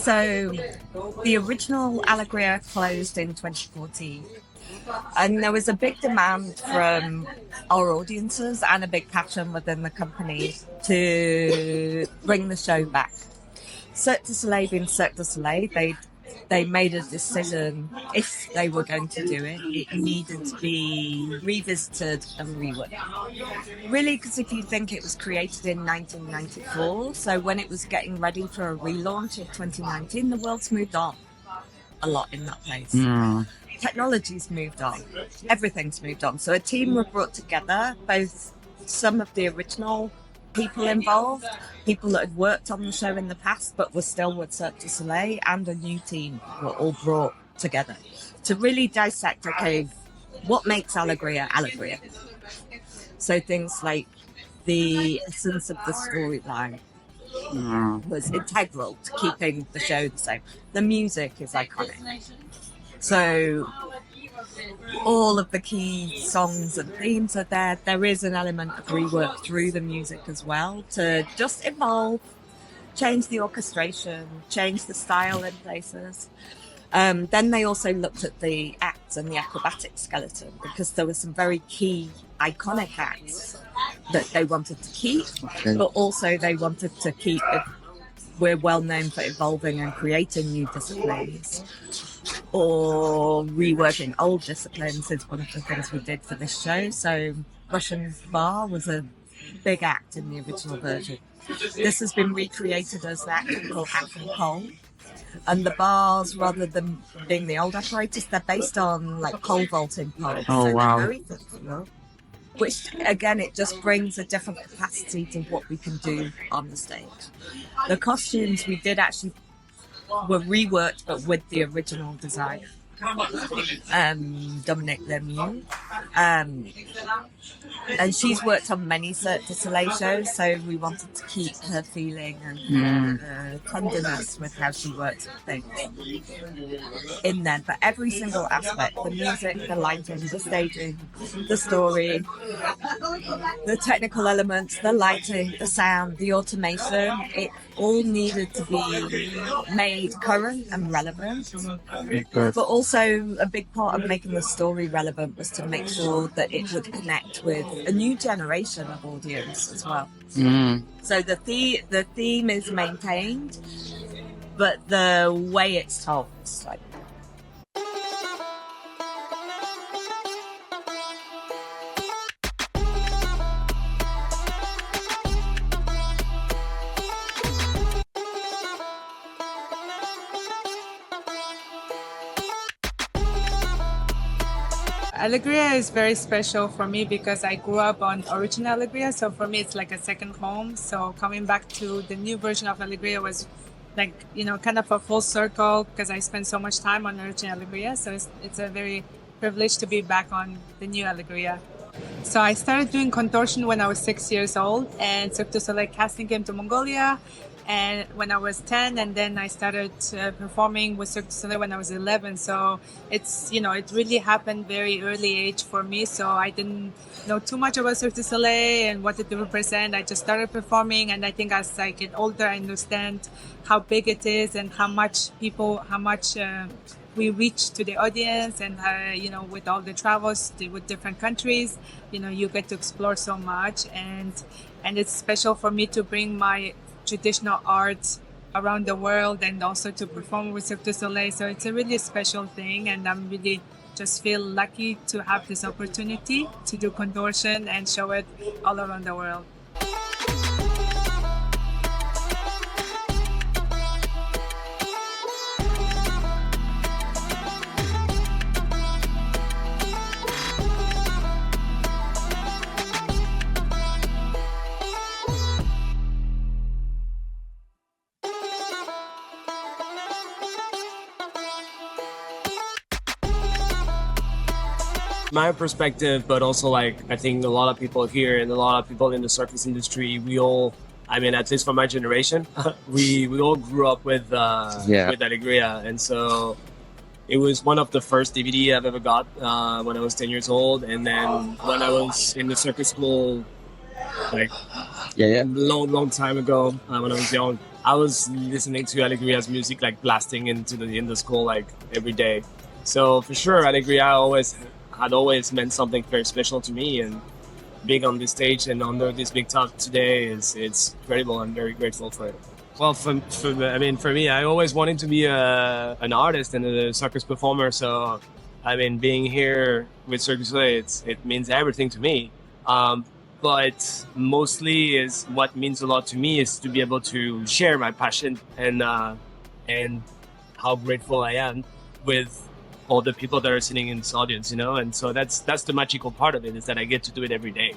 So the original Alegría closed in 2014. And there was a big demand from our audiences and a big passion within the company to bring the show back. Cirque du Soleil being Cirque du Soleil, they made a decision, if they were going to do it, it needed to be revisited and reworked. Really, because if you think it was created in 1994, so when it was getting ready for a relaunch in 2019, the world's moved on a lot in that place. Technology's moved on. Everything's moved on. So a team were brought together, both some of the original people involved, people that had worked on the show in the past but were still with Cirque du Soleil, and a new team were all brought together to really dissect, okay, what makes Alegría Alegría? So things like the essence of the storyline was integral to keeping the show the same. The music is iconic. So all of the key songs and themes are there. There is an element of rework through the music as well to just evolve, change the orchestration, change the style in places. Then they also looked at the acts and the acrobatic skeleton, because there were some very key iconic acts that they wanted to keep, but also they wanted to keep it. We're well known for evolving and creating new disciplines, or reworking old disciplines is one of the things we did for this show. So Russian bar was a big act in the original version. This has been recreated as the act called action pole. And the bars, rather than being the old apparatus, they're based on like pole vaulting poles. Oh, so wow. Very functional, which again, it just brings a different capacity to what we can do on the stage. The costumes we did actually were reworked, but with the original design. Dominique Lemieux. And she's worked on many Cirque du Soleil shows, so we wanted to keep her feeling and tenderness with how she works with things in there. But every single aspect, the music, the lighting, the staging, the story, the technical elements, the lighting, the sound, the automation, it all needed to be made current and relevant. But also a big part of making the story relevant was to make sure that it would connect with a new generation of audience as well. So the theme is maintained, but the way it's told is slightly. Alegría is very special for me because I grew up on original Alegría, so for me it's like a second home. So coming back to the new version of Alegría was like, kind of a full circle because I spent so much time on original Alegría. So it's a very privilege to be back on the new Alegría. So I started doing contortion when I was 6 years old, and Cirque du Soleil casting came to Mongolia. And when I was 10, and then I started performing with Cirque du Soleil when I was 11. So it's, it really happened very early age for me. So I didn't know too much about Cirque du Soleil and what it represent. I just started performing. And I think as I get older, I understand how big it is and how much we reach to the audience. And, with all the travels with different countries, you get to explore so much. And it's special for me to bring my traditional art around the world and also to perform with Cirque du Soleil. So it's a really special thing, and I'm really just feel lucky to have this opportunity to do contortion and show it all around the world. My perspective, but also I think a lot of people here and a lot of people in the circus industry, we all, at least from my generation, we all grew up with Alegría, and so it was one of the first DVD I've ever got when I was 10 years old, and then when I was in the circus school, long time ago when I was young, I was listening to Alegria's music like blasting into in the school like every day. So for sure, Alegria had always meant something very special to me, and being on this stage and under this big top today it's incredible. I'm very grateful for it. Well, for me, I always wanted to be an artist and a circus performer. So, I mean, being here with Cirque du Soleil, it means everything to me. But mostly is what means a lot to me is to be able to share my passion and how grateful I am with all the people that are sitting in this audience, you know. And so that's the magical part of it, is that I get to do it every day.